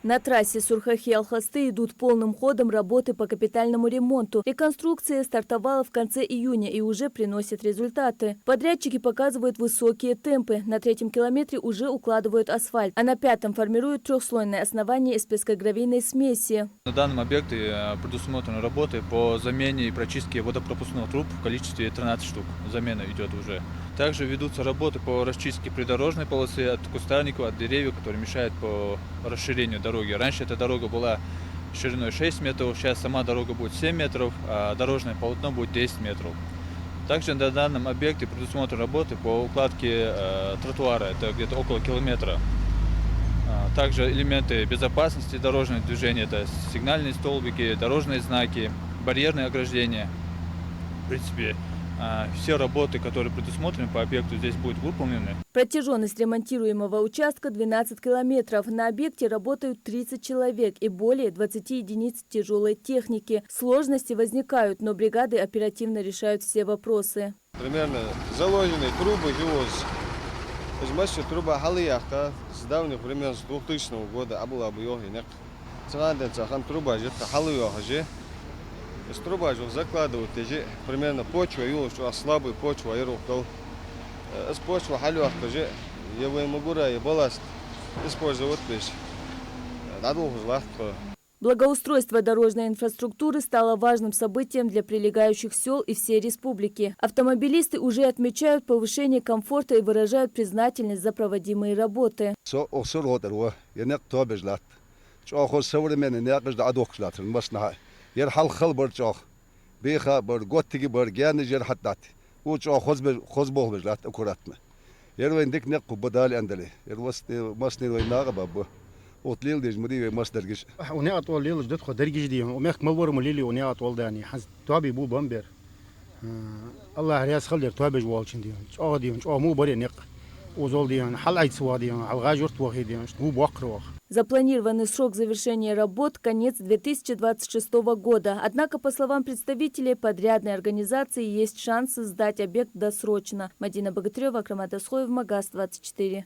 На трассе Сурхахи-Алхасты идут полным ходом работы по капитальному ремонту. Реконструкция стартовала в конце июня и уже приносит результаты. Подрядчики показывают высокие темпы. На 3-м километре уже укладывают асфальт, а на 5-м формируют трехслойное основание из пескогравийной смеси. На данном объекте предусмотрены работы по замене и прочистке водопропускных труб в количестве 13 штук. Замена идет уже. Также ведутся работы по расчистке придорожной полосы от кустарников, от деревьев, которые мешают по расширению дороги. Раньше эта дорога была шириной 6 метров, сейчас сама дорога будет 7 метров, а дорожное полотно будет 10 метров. Также на данном объекте предусмотрены работы по укладке тротуара, это где-то около километра. Также элементы безопасности дорожного движения, это сигнальные столбики, дорожные знаки, барьерные ограждения. В принципе, все работы, которые предусмотрены по объекту, здесь будут выполнены. Протяженность ремонтируемого участка 12 километров. На объекте работают 30 человек и более 20 единиц тяжелой техники. Сложности возникают, но бригады оперативно решают все вопросы. Примерно заложены трубы ГИОЗ. Возьмите труба халияхта с давних времен, с 2000 года, а была бы йогинек. Царанденцахан труба где-то халияхажи. Из труба закладывают эти примерно почва, что слабый почва, и рухтал. Из почвы халияхажи, его могура и балласт использовать лишь. Надолго злахто. Благоустройство дорожной инфраструктуры стало важным событием для прилегающих сел и всей республики. Автомобилисты уже отмечают повышение комфорта и выражают признательность за проводимые работы. وطليل ديج مريء مصدر جش. ونيا أطول ليل جدت خو درجة دي وميك مبور مليلي ونيا أطول داني حز توابي بو بامبر. الله رياس خليك توابي جوالشين ديون. شو ديون شو مو بري نق. وزول ديون حل عيد سوا ديون على غاجورت وخي ديون شو بوقروخ. Запланированный срок завершения работ – конец 2026 года. Однако, по словам представителей подрядной организации, есть шанс сдать объект досрочно. Мадина Богатырева, Акрам Адасхоев, Магаз 24.